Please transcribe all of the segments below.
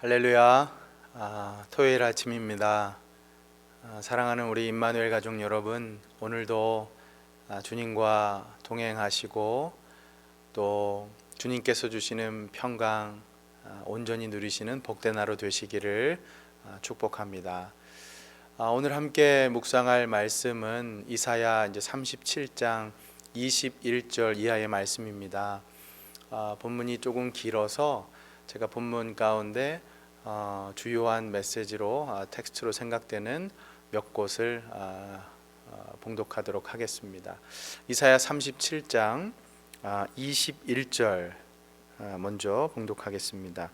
할렐루야. 토요일 아침입니다. 사랑하는 우리 임마누엘 가족 여러분, 오늘도 주님과 동행하시고 또 주님께서 주시는 평강 온전히 누리시는 복된 하루 되시기를 축복합니다. 오늘 함께 묵상할 말씀은 이사야 이제 37장 21절 이하의 말씀입니다. 본문이 조금 길어서 제가 본문 가운데 주요한 메시지로 텍스트로 생각되는 몇 곳을 봉독하도록 하겠습니다. 이사야 37장 21절 먼저 봉독하겠습니다.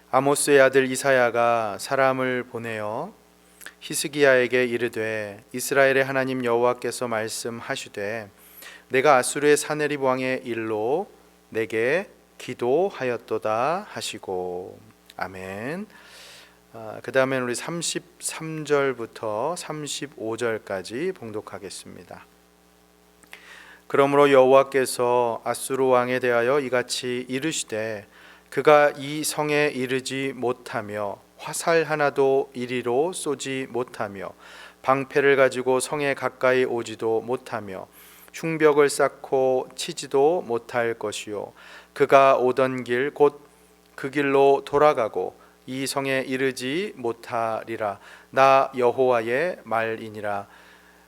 아모스의 아들 이사야가 사람을 보내어 히스기야에게 이르되 이스라엘의 하나님 여호와께서 말씀하시되 내가 아수르의 사네립 왕의 일로 내게 기도하였도다 하시고. 아멘. 그 다음엔 우리 33절부터 35절까지 봉독하겠습니다. 그러므로 여호와께서 아수르 왕에 대하여 이같이 이르시되 그가 이 성에 이르지 못하며 화살 하나도 이리로 쏘지 못하며 방패를 가지고 성에 가까이 오지도 못하며 흉벽을 쌓고 치지도 못할 것이요 그가 오던 길 곧 그 길로 돌아가고 이 성에 이르지 못하리라. 나 여호와의 말이니라.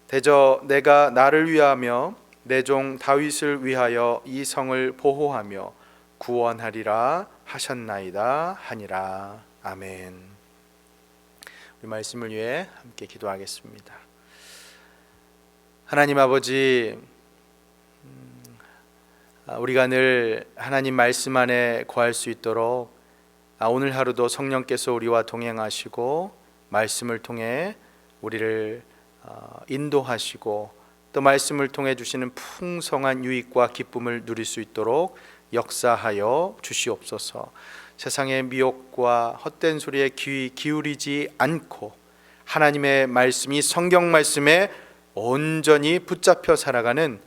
대저 내가 나를 위하며 내 종 다윗을 위하여 이 성을 보호하며 구원하리라 하셨나이다 하니라. 아멘. 우리 말씀을 위해 함께 기도하겠습니다. 하나님 아버지, 우리가 늘 하나님 말씀 안에 거할 수 있도록 오늘 하루도 성령께서 우리와 동행하시고 말씀을 통해 우리를 인도하시고 또 말씀을 통해 주시는 풍성한 유익과 기쁨을 누릴 수 있도록 역사하여 주시옵소서. 세상의 미혹과 헛된 소리에 귀 기울이지 않고 하나님의 말씀이 성경 말씀에 온전히 붙잡혀 살아가는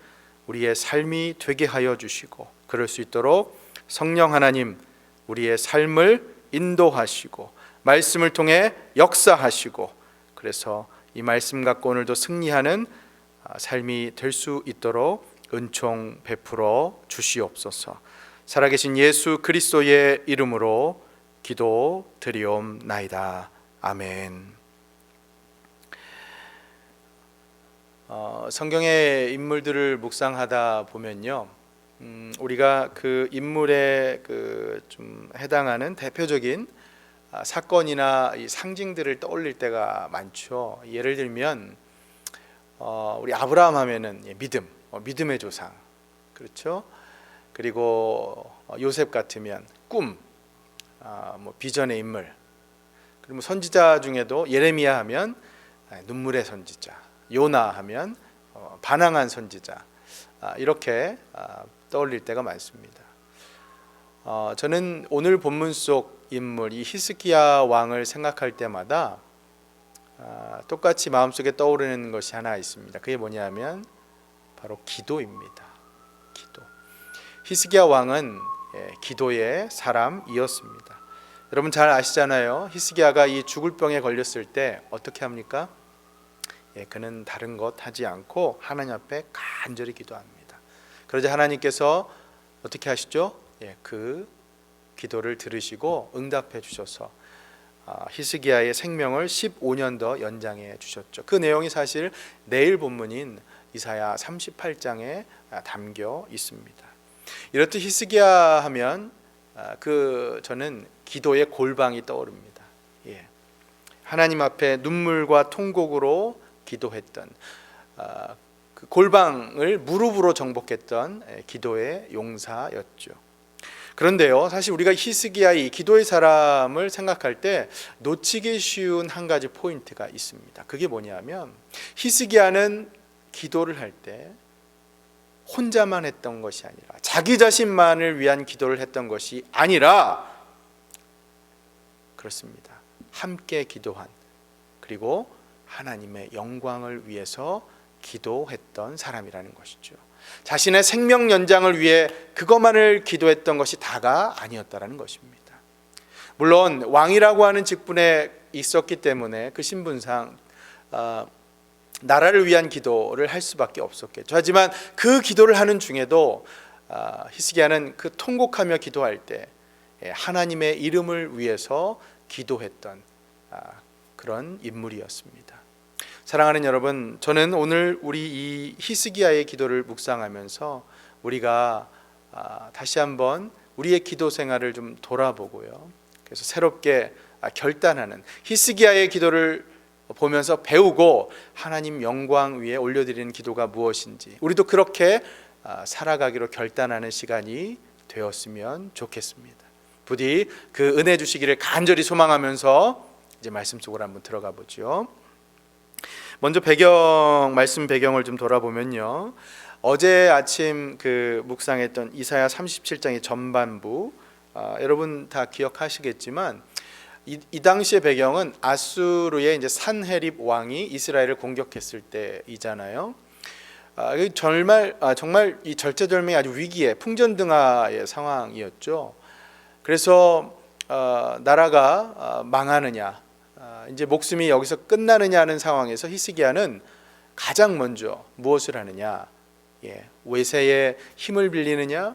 우리의 삶이 되게 하여 주시고, 그럴 수 있도록 성령 하나님 우리의 삶을 인도하시고 말씀을 통해 역사하시고, 그래서 이 말씀 갖고 오늘도 승리하는 삶이 될 수 있도록 은총 베풀어 주시옵소서. 살아계신 예수 그리스도의 이름으로 기도드리옵나이다. 아멘. 성경의 인물들을 묵상하다 보면요, 우리가 그 인물에 좀 해당하는 대표적인 사건이나 이 상징들을 떠올릴 때가 많죠. 예를 들면 우리 아브라함 하면은 믿음, 믿음의 조상, 그렇죠. 그리고 요셉 같으면 꿈, 비전의 인물. 그리고 선지자 중에도 예레미야 하면 눈물의 선지자, 요나 하면 반항한 선지자, 이렇게 떠올릴 때가 많습니다. 저는 오늘 본문 속 인물 이 히스기야 왕을 생각할 때마다 똑같이 마음속에 떠오르는 것이 하나 있습니다. 그게 뭐냐면 바로 기도입니다. 기도. 히스기야 왕은 기도의 사람이었습니다. 여러분 잘 아시잖아요. 히스기야가 이 죽을 병에 걸렸을 때 어떻게 합니까? 그는 다른 것 하지 않고 하나님 앞에 간절히 기도합니다. 그러자 하나님께서 어떻게 하시죠? 그 기도를 들으시고 응답해 주셔서 히스기야의 생명을 15년 더 연장해 주셨죠. 그 내용이 사실 내일 본문인 이사야 38장에 담겨 있습니다. 이렇듯 히스기야 하면 저는 기도의 골방이 떠오릅니다. 하나님 앞에 눈물과 통곡으로 기도했던 그 골방을 무릎으로 정복했던 기도의 용사였죠. 그런데요, 사실 우리가 히스기야의 기도의 사람을 생각할 때 놓치기 쉬운 한 가지 포인트가 있습니다. 그게 뭐냐면 히스기야는 기도를 할 때 혼자만 했던 것이 아니라, 자기 자신만을 위한 기도를 했던 것이 아니라, 그렇습니다, 함께 기도한, 그리고 하나님의 영광을 위해서 기도했던 사람이라는 것이죠. 자신의 생명 연장을 위해 그것만을 기도했던 것이 다가 아니었다라는 것입니다. 물론 왕이라고 하는 직분에 있었기 때문에 그 신분상 나라를 위한 기도를 할 수밖에 없었겠죠. 하지만 그 기도를 하는 중에도 히스기야는 그 통곡하며 기도할 때 하나님의 이름을 위해서 기도했던 그런 인물이었습니다. 사랑하는 여러분, 저는 오늘 우리 이 히스기야의 기도를 묵상하면서 우리가 다시 한번 우리의 기도 생활을 좀 돌아보고요, 그래서 새롭게 결단하는, 히스기야의 기도를 보면서 배우고 하나님 영광 위에 올려드리는 기도가 무엇인지 우리도 그렇게 살아가기로 결단하는 시간이 되었으면 좋겠습니다. 부디 그 은혜 주시기를 간절히 소망하면서 이제 말씀 속으로 한번 들어가 보죠. 먼저 말씀 배경을 좀 돌아보면요, 어제 아침 그 묵상했던 이사야 37장의 전반부, 여러분 다 기억하시겠지만 이 당시의 배경은 아수르의 이제 산헤립 왕이 이스라엘을 공격했을 때이잖아요. 정말 이 절체절명의 아주 위기의 풍전등화의 상황이었죠. 그래서 나라가 망하느냐, 이제 목숨이 여기서 끝나느냐 하는 상황에서 히스기야는 가장 먼저 무엇을 하느냐, 외세의 힘을 빌리느냐,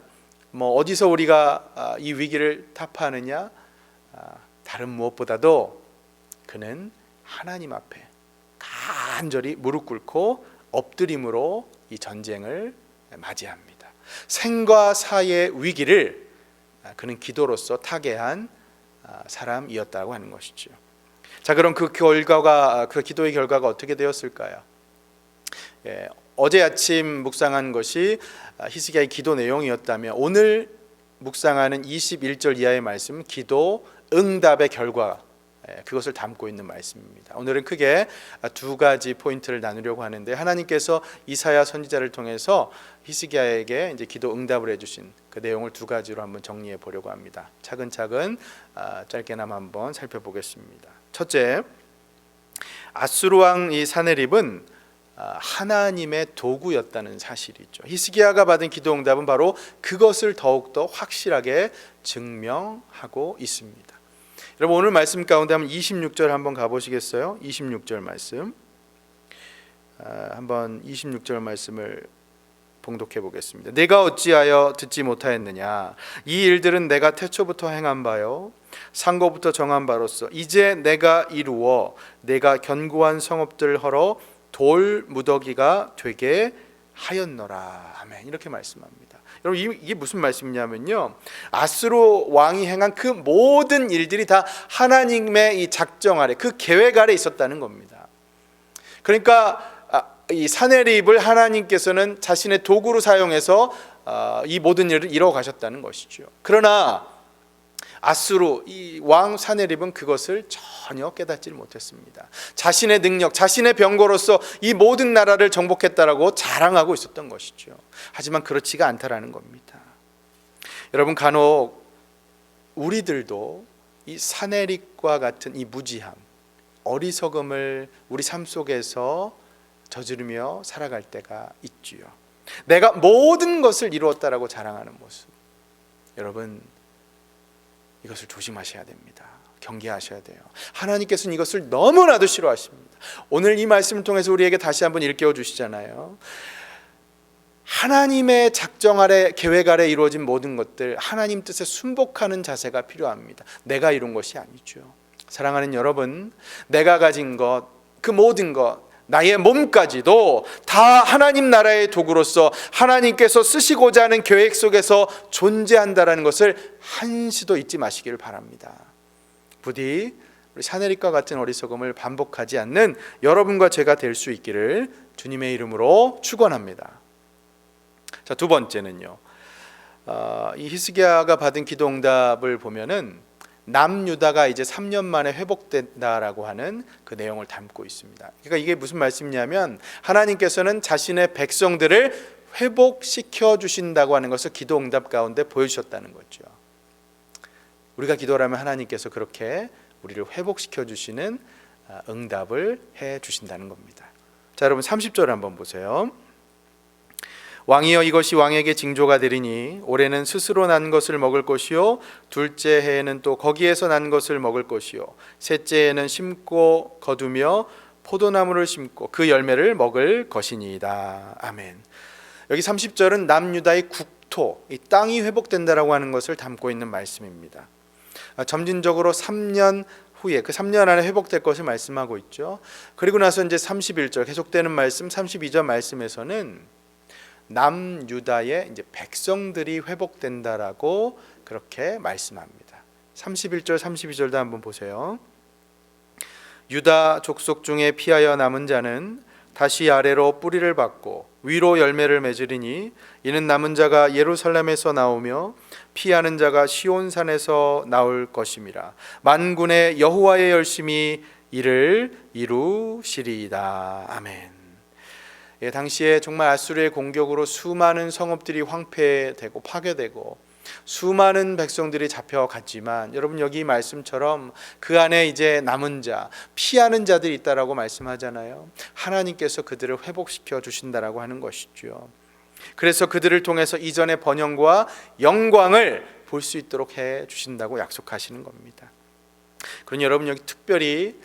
어디서 우리가 이 위기를 타파하느냐, 다른 무엇보다도 그는 하나님 앞에 간절히 무릎 꿇고 엎드림으로 이 전쟁을 맞이합니다. 생과 사의 위기를 그는 기도로서 타개한 사람이었다고 하는 것이죠. 자, 그럼 그 기도의 결과가 어떻게 되었을까요? 어제 아침 묵상한 것이 히스기야의 기도 내용이었다면 오늘 묵상하는 21절 이하의 말씀은 기도 응답의 결과, 그것을 담고 있는 말씀입니다. 오늘은 크게 두 가지 포인트를 나누려고 하는데, 하나님께서 이사야 선지자를 통해서 히스기야에게 이제 기도 응답을 해주신 그 내용을 두 가지로 한번 정리해 보려고 합니다. 차근차근 짧게나마 한번 살펴보겠습니다. 첫째, 아수르 왕 이 사네립은 하나님의 도구였다는 사실이죠. 히스기야가 받은 기도 응답은 바로 그것을 더욱더 확실하게 증명하고 있습니다. 여러분, 오늘 말씀 가운데 한번 26절 한번 가보시겠어요? 26절 말씀, 한번 26절 말씀을 봉독해 보겠습니다. 내가 어찌하여 듣지 못하였느냐? 이 일들은 내가 태초부터 행한 바요, 상고부터 정한 바로서 이제 내가 이루어 내가 견고한 성읍들을 헐어 돌 무더기가 되게 하였노라. 아멘. 이렇게 말씀합니다. 여러분, 이게 무슨 말씀이냐면요, 아수르 왕이 행한 그 모든 일들이 다 하나님의 이 작정 아래, 그 계획 아래 있었다는 겁니다. 그러니까 이 사네립을 하나님께서는 자신의 도구로 사용해서 이 모든 일을 이뤄 가셨다는 것이죠. 그러나 아수르 이 왕 사네립은 그것을 전혀 깨닫지 못했습니다. 자신의 능력, 자신의 병거로서 이 모든 나라를 정복했다라고 자랑하고 있었던 것이죠. 하지만 그렇지가 않다라는 겁니다. 여러분, 간혹 우리들도 이 사네립과 같은 이 무지함, 어리석음을 우리 삶 속에서 저지르며 살아갈 때가 있지요. 내가 모든 것을 이루었다라고 자랑하는 모습, 여러분, 이것을 조심하셔야 됩니다. 경계하셔야 돼요. 하나님께서는 이것을 너무나도 싫어하십니다. 오늘 이 말씀을 통해서 우리에게 다시 한번 일깨워 주시잖아요. 하나님의 작정 아래, 계획 아래 이루어진 모든 것들, 하나님 뜻에 순복하는 자세가 필요합니다. 내가 이룬 것이 아니죠. 사랑하는 여러분, 내가 가진 것, 그 모든 것, 나의 몸까지도 다 하나님 나라의 도구로서 하나님께서 쓰시고자 하는 계획 속에서 존재한다라는 것을 한시도 잊지 마시기를 바랍니다. 부디 우리 사네립과 같은 어리석음을 반복하지 않는 여러분과 제가 될 수 있기를 주님의 이름으로 축원합니다. 자, 두 번째는요, 이 히스기야가 받은 기도 응답을 보면은 남유다가 이제 3년 만에 회복된다라고 하는 그 내용을 담고 있습니다. 그러니까 이게 무슨 말씀이냐면, 하나님께서는 자신의 백성들을 회복시켜 주신다고 하는 것을 기도 응답 가운데 보여주셨다는 거죠. 우리가 기도를 하면 하나님께서 그렇게 우리를 회복시켜 주시는 응답을 해 주신다는 겁니다. 자, 여러분 30절 한번 보세요. 왕이여 이것이 왕에게 징조가 되리니 올해는 스스로 난 것을 먹을 것이요 둘째 해에는 또 거기에서 난 것을 먹을 것이요 셋째 해에는 심고 거두며 포도나무를 심고 그 열매를 먹을 것이니이다. 아멘. 여기 30절은 남유다의 국토, 이 땅이 회복된다라고 하는 것을 담고 있는 말씀입니다. 점진적으로 3년 후에 그 3년 안에 회복될 것을 말씀하고 있죠. 그리고 나서 이제 31절 계속되는 말씀 32절 말씀에서는 남유다의 이제 백성들이 회복된다라고 그렇게 말씀합니다. 31절 32절도 한번 보세요. 유다 족속 중에 피하여 남은 자는 다시 아래로 뿌리를 받고 위로 열매를 맺으리니 이는 남은 자가 예루살렘에서 나오며 피하는 자가 시온산에서 나올 것임이라. 만군의 여호와의 열심히 이를 이루시리이다. 아멘. 예, 당시에 정말 아수르의 공격으로 수많은 성읍들이 황폐되고 파괴되고 수많은 백성들이 잡혀갔지만 여러분 여기 말씀처럼 그 안에 이제 남은 자, 피하는 자들이 있다라고 말씀하잖아요. 하나님께서 그들을 회복시켜 주신다라고 하는 것이죠. 그래서 그들을 통해서 이전의 번영과 영광을 볼 수 있도록 해 주신다고 약속하시는 겁니다. 그러니 여러분 여기 특별히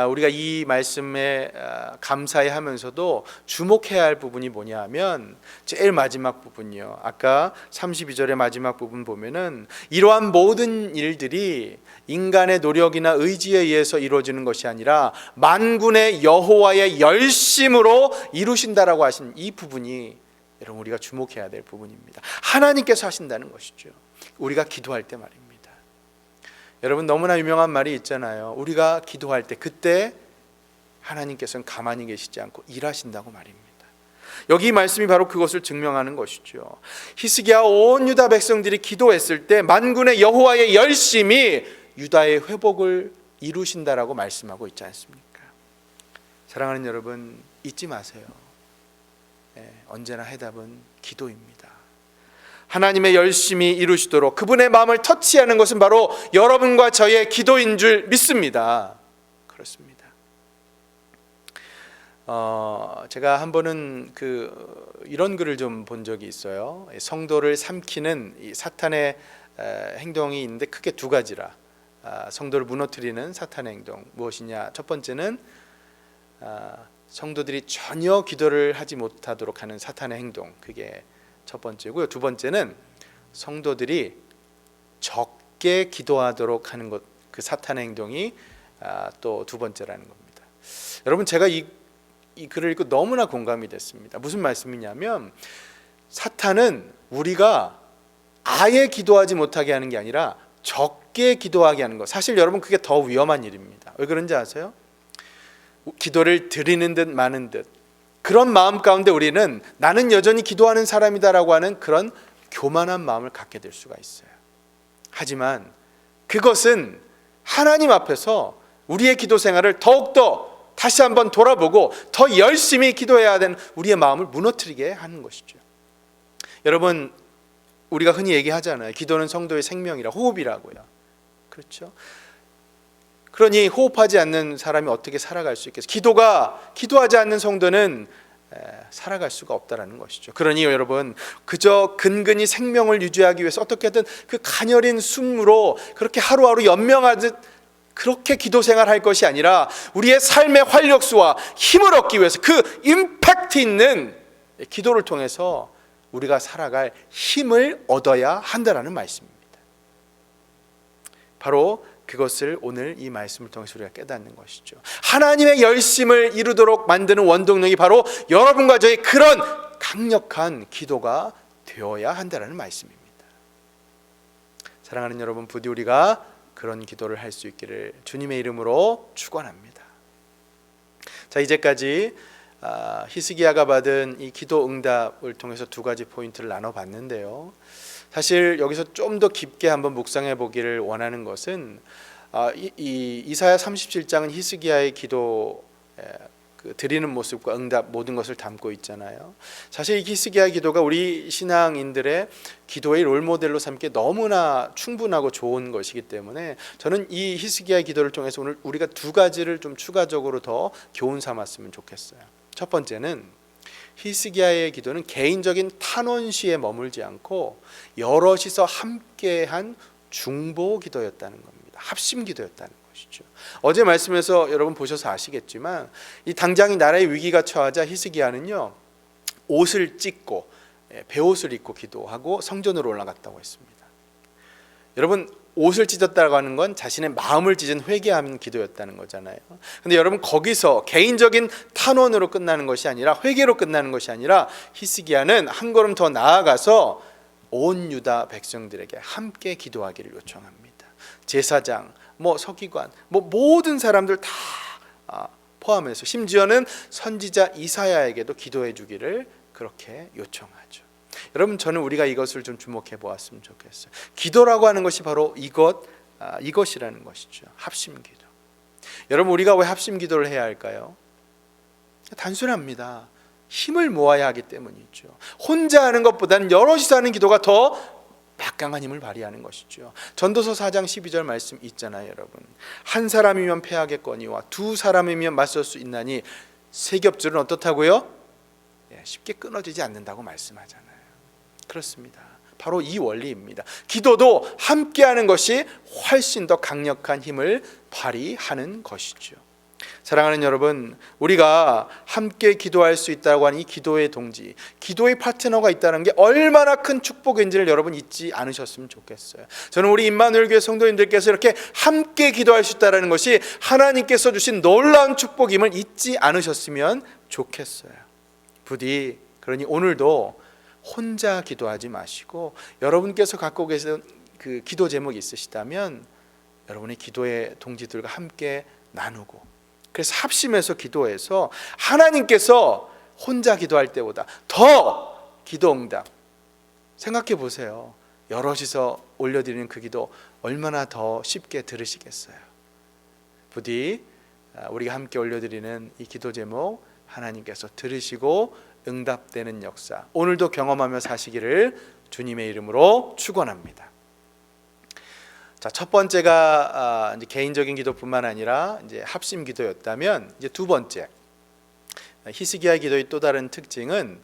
우리가 이 말씀에 감사해 하면서도 주목해야 할 부분이 뭐냐 하면 제일 마지막 부분이요. 아까 32절의 마지막 부분 보면은 이러한 모든 일들이 인간의 노력이나 의지에 의해서 이루어지는 것이 아니라 만군의 여호와의 열심으로 이루신다라고 하신 이 부분이 여러분 우리가 주목해야 될 부분입니다. 하나님께서 하신다는 것이죠. 우리가 기도할 때 말입니다. 여러분 너무나 유명한 말이 있잖아요. 우리가 기도할 때 그때 하나님께서는 가만히 계시지 않고 일하신다고 말입니다. 여기 말씀이 바로 그것을 증명하는 것이죠. 히스기야 온 유다 백성들이 기도했을 때 만군의 여호와의 열심히 유다의 회복을 이루신다라고 말씀하고 있지 않습니까? 사랑하는 여러분 잊지 마세요. 언제나 해답은 기도입니다. 하나님의 열심히 이루시도록 그분의 마음을 터치하는 것은 바로 여러분과 저의 기도인 줄 믿습니다. 그렇습니다. 제가 한 번은 이런 글을 좀 본 적이 있어요. 성도를 삼키는 이 사탄의 행동이 있는데 크게 두 가지라. 성도를 무너뜨리는 사탄의 행동 무엇이냐? 첫 번째는 성도들이 전혀 기도를 하지 못하도록 하는 사탄의 행동, 그게 첫 번째고요. 두 번째는 성도들이 적게 기도하도록 하는 것, 그 사탄의 행동이 또 두 번째라는 겁니다. 여러분 제가 이 글을 읽고 너무나 공감이 됐습니다. 무슨 말씀이냐면 사탄은 우리가 아예 기도하지 못하게 하는 게 아니라 적게 기도하게 하는 것. 사실 여러분 그게 더 위험한 일입니다. 왜 그런지 아세요? 기도를 드리는 듯 마는 듯 그런 마음 가운데 우리는 나는 여전히 기도하는 사람이다라고 하는 그런 교만한 마음을 갖게 될 수가 있어요. 하지만 그것은 하나님 앞에서 우리의 기도 생활을 더욱더 다시 한번 돌아보고 더 열심히 기도해야 되는 우리의 마음을 무너뜨리게 하는 것이죠. 여러분 우리가 흔히 얘기하잖아요. 기도는 성도의 생명이라, 호흡이라고요. 그렇죠? 그러니 호흡하지 않는 사람이 어떻게 살아갈 수 있겠어요? 기도하지 않는 성도는 살아갈 수가 없다라는 것이죠. 그러니 여러분 그저 근근히 생명을 유지하기 위해서 어떻게든 그 가녀린 숨으로 그렇게 하루하루 연명하듯 그렇게 기도 생활할 것이 아니라 우리의 삶의 활력소와 힘을 얻기 위해서 그 임팩트 있는 기도를 통해서 우리가 살아갈 힘을 얻어야 한다라는 말씀입니다. 바로 그것을 오늘 이 말씀을 통해서 우리가 깨닫는 것이죠. 하나님의 열심을 이루도록 만드는 원동력이 바로 여러분과 저의 그런 강력한 기도가 되어야 한다는 말씀입니다. 사랑하는 여러분, 부디 우리가 그런 기도를 할 수 있기를 주님의 이름으로 축원합니다. 자, 이제까지 히스기야가 받은 이 기도 응답을 통해서 두 가지 포인트를 나눠봤는데요. 사실 여기서 좀 더 깊게 한번 묵상해 보기를 원하는 것은 이사야 37장은 히스기야의 기도 드리는 모습과 응답 모든 것을 담고 있잖아요. 사실 이 히스기야 기도가 우리 신앙인들의 기도의 롤모델로 삼기 너무나 충분하고 좋은 것이기 때문에 저는 이 히스기야 기도를 통해서 오늘 우리가 두 가지를 좀 추가적으로 더 교훈 삼았으면 좋겠어요. 첫 번째는 히스기야의 기도는 개인적인 탄원시에 머물지 않고 여럿이서 함께한 중보 기도였다는 겁니다. 합심 기도였다는 것이죠. 어제 말씀에서 여러분 보셔서 아시겠지만 이 당장 나라의 위기가 처하자 히스기야는요 옷을 찢고 베옷을 입고 기도하고 성전으로 올라갔다고 했습니다. 여러분 옷을 찢었다고 하는 건 자신의 마음을 찢은 회개하는 기도였다는 거잖아요. 근데 여러분 거기서 개인적인 탄원으로 끝나는 것이 아니라 회개로 끝나는 것이 아니라 히스기야는 한 걸음 더 나아가서 온 유다 백성들에게 함께 기도하기를 요청합니다. 제사장, 서기관, 모든 사람들 다 포함해서 심지어는 선지자 이사야에게도 기도해 주기를 그렇게 요청하죠. 여러분 저는 우리가 이것을 좀 주목해 보았으면 좋겠어요. 기도라고 하는 것이 바로 이것이라는 것이죠. 합심기도. 여러분 우리가 왜 합심기도를 해야 할까요? 단순합니다. 힘을 모아야 하기 때문이죠. 혼자 하는 것보다는 여럿이서 하는 기도가 더 막강한 힘을 발휘하는 것이죠. 전도서 4장 12절 말씀 있잖아요, 여러분. 한 사람이면 패하겠거니와 두 사람이면 맞설 수 있나니 세 겹줄은 어떻다고요? 쉽게 끊어지지 않는다고 말씀하잖아요. 그렇습니다. 바로 이 원리입니다. 기도도 함께하는 것이 훨씬 더 강력한 힘을 발휘하는 것이죠. 사랑하는 여러분, 우리가 함께 기도할 수 있다고 하는 이 기도의 동지, 기도의 파트너가 있다는 게 얼마나 큰 축복인지를 여러분 잊지 않으셨으면 좋겠어요. 저는 우리 임마누엘 교회 성도님들께서 이렇게 함께 기도할 수 있다는 것이 하나님께서 주신 놀라운 축복임을 잊지 않으셨으면 좋겠어요. 부디 그러니 오늘도 혼자 기도하지 마시고 여러분께서 갖고 계신 그 기도 제목이 있으시다면 여러분의 기도의 동지들과 함께 나누고, 그래서 합심해서 기도해서 하나님께서 혼자 기도할 때보다 더 기도 응답, 생각해 보세요. 여럿이서 올려드리는 그 기도 얼마나 더 쉽게 들으시겠어요. 부디 우리가 함께 올려드리는 이 기도 제목 하나님께서 들으시고 응답되는 역사 오늘도 경험하며 사시기를 주님의 이름으로 축원합니다. 자, 첫 번째가 이제 개인적인 기도뿐만 아니라 이제 합심 기도였다면, 이제 두 번째 히스기야의 기도의 또 다른 특징은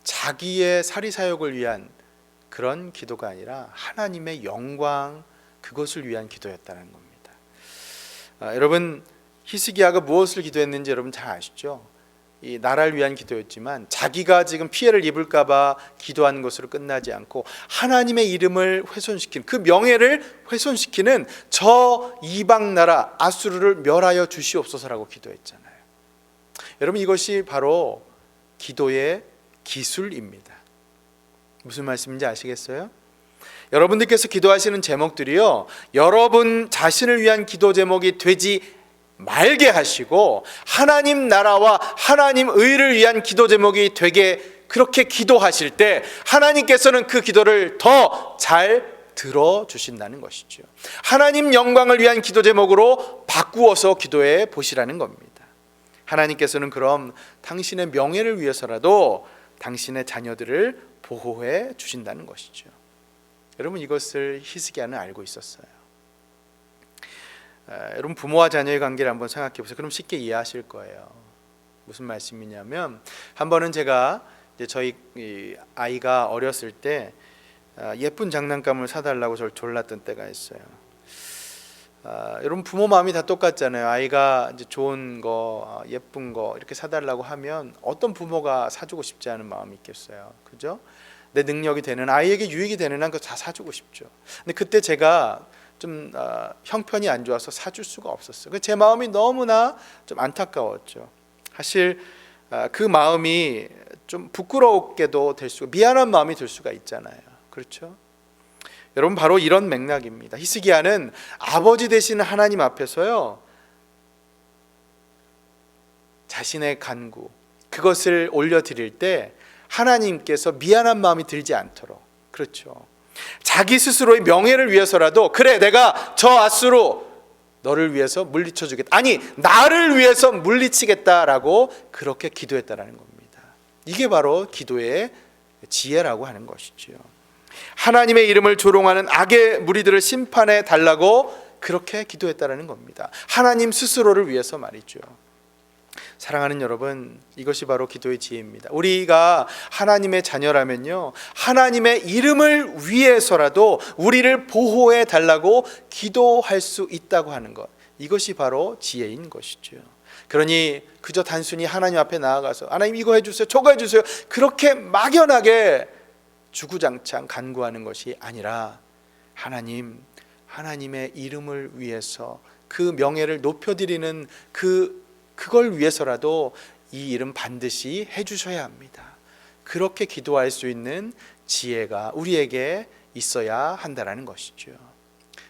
자기의 사리사욕을 위한 그런 기도가 아니라 하나님의 영광, 그것을 위한 기도였다는 겁니다. 여러분 히스기야가 무엇을 기도했는지 여러분 잘 아시죠? 이 나라를 위한 기도였지만 자기가 지금 피해를 입을까 봐 기도한 것으로 끝나지 않고 하나님의 이름을 훼손시키는, 그 명예를 훼손시키는 저 이방 나라 아수르를 멸하여 주시옵소서라고 기도했잖아요. 여러분 이것이 바로 기도의 기술입니다. 무슨 말씀인지 아시겠어요? 여러분들께서 기도하시는 제목들이요, 여러분 자신을 위한 기도 제목이 되지 말게 하시고 하나님 나라와 하나님 의를 위한 기도 제목이 되게, 그렇게 기도하실 때 하나님께서는 그 기도를 더 잘 들어주신다는 것이죠. 하나님 영광을 위한 기도 제목으로 바꾸어서 기도해 보시라는 겁니다. 하나님께서는 그럼 당신의 명예를 위해서라도 당신의 자녀들을 보호해 주신다는 것이죠. 여러분 이것을 히스기야는 알고 있었어요. 여러분 부모와 자녀의 관계를 한번 생각해 보세요. 그럼 쉽게 이해하실 거예요. 무슨 말씀이냐면, 한 번은 제가 이제 저희 아이가 어렸을 때 예쁜 장난감을 사달라고 저를 졸랐던 때가 있어요. 여러분 부모 마음이 다 똑같잖아요. 아이가 이제 좋은 거, 예쁜 거 이렇게 사달라고 하면 어떤 부모가 사주고 싶지 않은 마음이 있겠어요, 그죠? 내 능력이 되는, 아이에게 유익이 되는 한 거 다 사주고 싶죠. 근데 그때 제가 좀 형편이 안 좋아서 사줄 수가 없었어요. 제 마음이 너무나 좀 안타까웠죠. 사실 그 마음이 좀 부끄럽게도 될 수가, 미안한 마음이 들 수가 있잖아요, 그렇죠? 여러분 바로 이런 맥락입니다. 히스기야는 아버지 되시는 하나님 앞에서요, 자신의 간구, 그것을 올려드릴 때 하나님께서 미안한 마음이 들지 않도록, 그렇죠, 자기 스스로의 명예를 위해서라도, 그래 내가 저 아수로 너를 위해서 물리쳐 주겠다, 아니 나를 위해서 물리치겠다라고 그렇게 기도했다라는 겁니다. 이게 바로 기도의 지혜라고 하는 것이죠. 하나님의 이름을 조롱하는 악의 무리들을 심판해 달라고 그렇게 기도했다라는 겁니다. 하나님 스스로를 위해서 말이죠. 사랑하는 여러분, 이것이 바로 기도의 지혜입니다. 우리가 하나님의 자녀라면요, 하나님의 이름을 위해서라도 우리를 보호해 달라고 기도할 수 있다고 하는 것, 이것이 바로 지혜인 것이죠. 그러니 그저 단순히 하나님 앞에 나아가서 하나님 이거 해주세요, 저거 해주세요, 그렇게 막연하게 주구장창 간구하는 것이 아니라 하나님의 이름을 위해서 그 명예를 높여드리는 그걸 위해서라도 이 일은 반드시 해주셔야 합니다. 그렇게 기도할 수 있는 지혜가 우리에게 있어야 한다는 것이죠.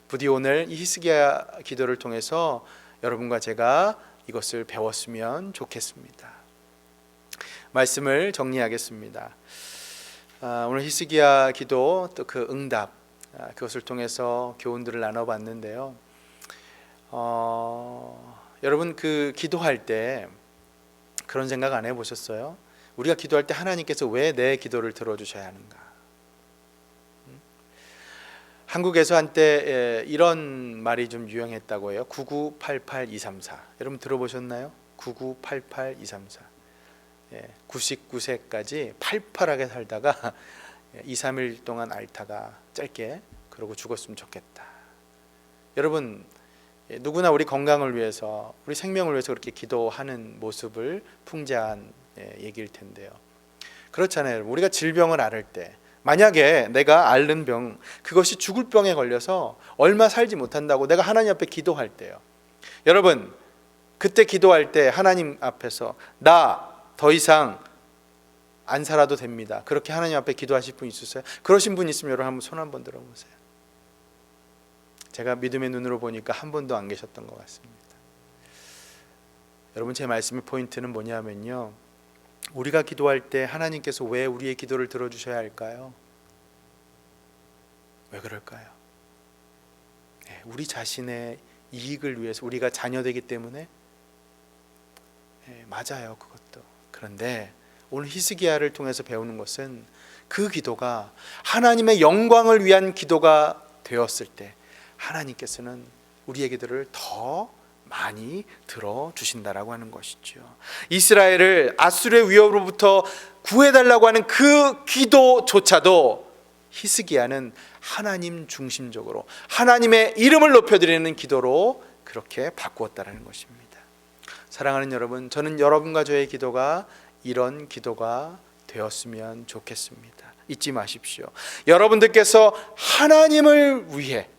부디 오늘 이 히스기야 기도를 통해서 여러분과 제가 이것을 배웠으면 좋겠습니다. 말씀을 정리하겠습니다. 오늘 히스기야 기도 또 그 응답, 그것을 통해서 교훈들을 나눠봤는데요. 여러분 그 기도할 때 그런 생각 안 해보셨어요? 우리가 기도할 때 하나님께서 왜 내 기도를 들어주셔야 하는가? 한국에서 한때 이런 말이 좀 유행했다고 해요. 9988234. 여러분 들어보셨나요? 9988234. 99세까지 팔팔하게 살다가 2, 3일 동안 앓다가 짧게 그러고 죽었으면 좋겠다. 여러분 누구나 우리 건강을 위해서, 우리 생명을 위해서 그렇게 기도하는 모습을 풍자한 얘기일 텐데요. 그렇잖아요. 우리가 질병을 앓을 때, 만약에 내가 앓는 병, 그것이 죽을 병에 걸려서 얼마 살지 못한다고 내가 하나님 앞에 기도할 때요, 여러분 그때 기도할 때 하나님 앞에서 나 더 이상 안 살아도 됩니다, 그렇게 하나님 앞에 기도하실 분 있으세요? 그러신 분 있으면 여러분 한번 손 한번 들어보세요. 제가 믿음의 눈으로 보니까 한 분도 안 계셨던 것 같습니다. 여러분 제 말씀의 포인트는 뭐냐면요, 우리가 기도할 때 하나님께서 왜 우리의 기도를 들어주셔야 할까요? 왜 그럴까요? 우리 자신의 이익을 위해서, 우리가 자녀되기 때문에? 맞아요, 그것도. 그런데 오늘 히스기야를 통해서 배우는 것은 그 기도가 하나님의 영광을 위한 기도가 되었을 때 하나님께서는 우리의 기도를 더 많이 들어주신다라고 하는 것이죠. 이스라엘을 아수르의 위협으로부터 구해달라고 하는 그 기도조차도 히스기야는 하나님 중심적으로 하나님의 이름을 높여드리는 기도로 그렇게 바꾸었다는 것입니다. 사랑하는 여러분, 저는 여러분과 저의 기도가 이런 기도가 되었으면 좋겠습니다. 잊지 마십시오. 여러분들께서 하나님을 위해,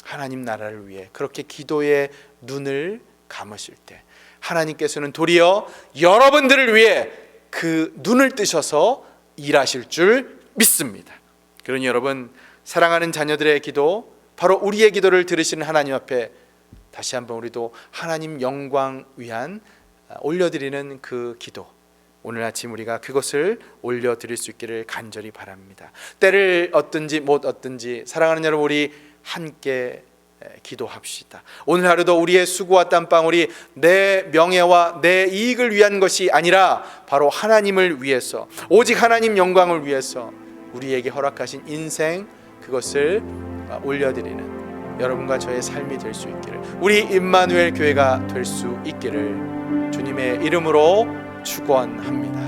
하나님 나라를 위해 그렇게 기도의 눈을 감으실 때 하나님께서는 도리어 여러분들을 위해 그 눈을 뜨셔서 일하실 줄 믿습니다. 그러니 여러분, 사랑하는 자녀들의 기도, 바로 우리의 기도를 들으시는 하나님 앞에 다시 한번 우리도 하나님 영광 위한 올려드리는 그 기도, 오늘 아침 우리가 그것을 올려드릴 수 있기를 간절히 바랍니다. 때를 얻든지 못 얻든지 사랑하는 여러분, 우리 함께 기도합시다. 오늘 하루도 우리의 수고와 땀방울이 내 명예와 내 이익을 위한 것이 아니라 바로 하나님을 위해서, 오직 하나님 영광을 위해서 우리에게 허락하신 인생, 그것을 올려드리는 여러분과 저의 삶이 될 수 있기를, 우리 임마누엘 교회가 될 수 있기를 주님의 이름으로 축원합니다.